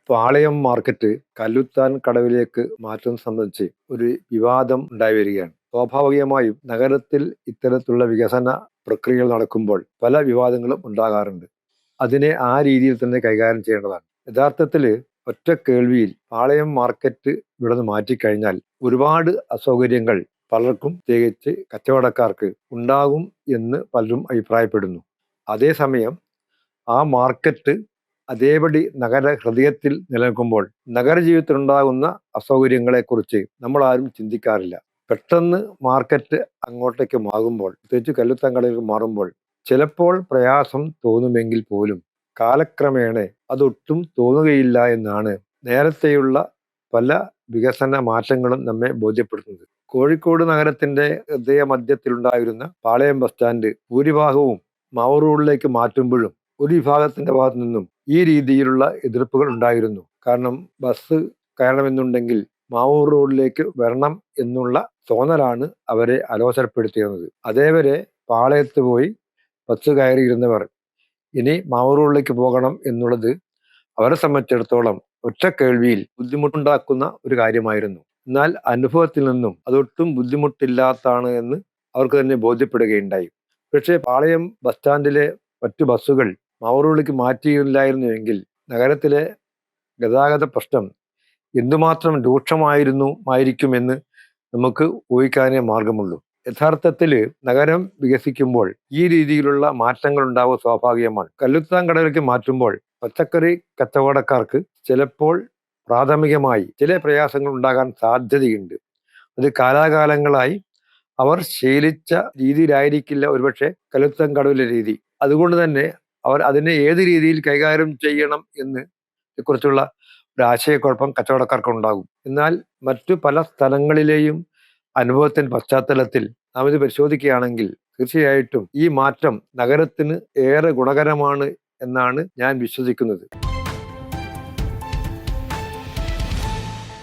പാളയം market Kalluthan കടവിലേക്ക് മാറ്റം സംബന്ധിച്ച് ഒരു വിവാദം ഉണ്ടായി വരികയാണ്. സ്വാഭാവികമായും നഗരത്തിൽ ഇത്തരത്തിലുള്ള വികസന പ്രക്രിയകൾ നടക്കുമ്പോൾ പല വിവാദങ്ങളും ഉണ്ടാകാറുണ്ട്. അതിനെ ആ രീതിയിൽ തന്നെ കൈകാര്യം ചെയ്യേണ്ടതാണ്. യഥാർത്ഥത്തിൽ ഒറ്റ കേൾവിയിൽ പാളയം മാർക്കറ്റ് ഇവിടെ നിന്ന് മാറ്റിക്കഴിഞ്ഞാൽ ഒരുപാട് അസൗകര്യങ്ങൾ പലർക്കും, പ്രത്യേകിച്ച് കച്ചവടക്കാർക്ക് ഉണ്ടാകും എന്ന് പലരും അഭിപ്രായപ്പെടുന്നു. അതേസമയം ആ മാർക്കറ്റ് അതേപടി നഗര ഹൃദയത്തിൽ നിലനിൽക്കുമ്പോൾ നഗരജീവിതത്തിലുണ്ടാകുന്ന അസൗകര്യങ്ങളെക്കുറിച്ച് നമ്മൾ ആരും ചിന്തിക്കാറില്ല. പെട്ടെന്ന് മാർക്കറ്റ് അങ്ങോട്ടേക്ക് മാറുമ്പോൾ, പ്രത്യേകിച്ച് കല്ലുത്തങ്കടയിലേക്ക് മാറുമ്പോൾ ചിലപ്പോൾ പ്രയാസം തോന്നുമെങ്കിൽ പോലും കാലക്രമേണ അതൊട്ടും തോന്നുകയില്ല എന്നാണ് നേരത്തെയുള്ള പല വികസന മാറ്റങ്ങളും നമ്മെ ബോധ്യപ്പെടുത്തുന്നത്. കോഴിക്കോട് നഗരത്തിന്റെ ഹൃദയ മധ്യത്തിലുണ്ടായിരുന്ന പാളയം ബസ് സ്റ്റാൻഡ് ഭൂരിഭാഗവും മാവൂർ റോഡിലേക്ക് മാറ്റുമ്പോഴും ഒരു വിഭാഗത്തിന്റെ ഭാഗത്തു നിന്നും ഈ രീതിയിലുള്ള എതിർപ്പുകൾ ഉണ്ടായിരുന്നു. കാരണം ബസ് കയറണമെന്നുണ്ടെങ്കിൽ മാവൂർ റോഡിലേക്ക് വരണം എന്നുള്ള തോന്നലാണ് അവരെ അലോസരപ്പെടുത്തിയിരുന്നത്. അതേവരെ പാളയത്ത് പോയി ബസ് കയറിയിരുന്നവർ ഇനി മാവൂർ റോഡിലേക്ക് പോകണം എന്നുള്ളത് അവരെ സംബന്ധിച്ചിടത്തോളം ഒറ്റ കേൾവിയിൽ ബുദ്ധിമുട്ടുണ്ടാക്കുന്ന ഒരു കാര്യമായിരുന്നു. എന്നാൽ അനുഭവത്തിൽ നിന്നും അതൊട്ടും ബുദ്ധിമുട്ടില്ലാത്തതാണ് എന്ന് അവർക്ക് തന്നെ ബോധ്യപ്പെടുകയുണ്ടായി. പക്ഷേ പാളയം ബസ് സ്റ്റാൻഡിലെ മറ്റു ബസ്സുകൾ മാവൂർ റോഡിലേക്ക് മാറ്റിയില്ലായിരുന്നുവെങ്കിൽ നഗരത്തിലെ ഗതാഗത പ്രശ്നം എന്തുമാത്രം രൂക്ഷമായിരിക്കുമെന്ന് നമുക്ക് ഊഹിക്കാനേ മാർഗമുള്ളൂ. യഥാർത്ഥത്തിൽ നഗരം വികസിക്കുമ്പോൾ ഈ രീതിയിലുള്ള മാറ്റങ്ങൾ ഉണ്ടാവുക സ്വാഭാവികമാണ്. കല്ലുത്താൻ കടവിലേക്ക് മാറ്റുമ്പോൾ പച്ചക്കറി കച്ചവടക്കാർക്ക് ചിലപ്പോൾ പ്രാഥമികമായി ചില പ്രയാസങ്ങൾ ഉണ്ടാകാൻ സാധ്യതയുണ്ട്. അത് കാലാകാലങ്ങളായി അവർ ശീലിച്ച രീതിയിലായിരിക്കില്ല ഒരുപക്ഷെ കല്ലുത്താൻ കടവിലെ രീതി. അതുകൊണ്ട് തന്നെ അവർ അതിനെ ഏത് രീതിയിൽ കൈകാര്യം ചെയ്യണം എന്ന് കുറിച്ചുള്ള ഒരു ആശയക്കുഴപ്പം കച്ചവടക്കാർക്ക് ഉണ്ടാകും. എന്നാൽ മറ്റു പല സ്ഥലങ്ങളിലെയും അനുഭവത്തിന്റെ പശ്ചാത്തലത്തിൽ നാം ഇത് പരിശോധിക്കുകയാണെങ്കിൽ തീർച്ചയായിട്ടും ഈ മാറ്റം നഗരത്തിന് ഏറെ ഗുണകരമാണ് എന്നാണ് ഞാൻ വിശ്വസിക്കുന്നത്.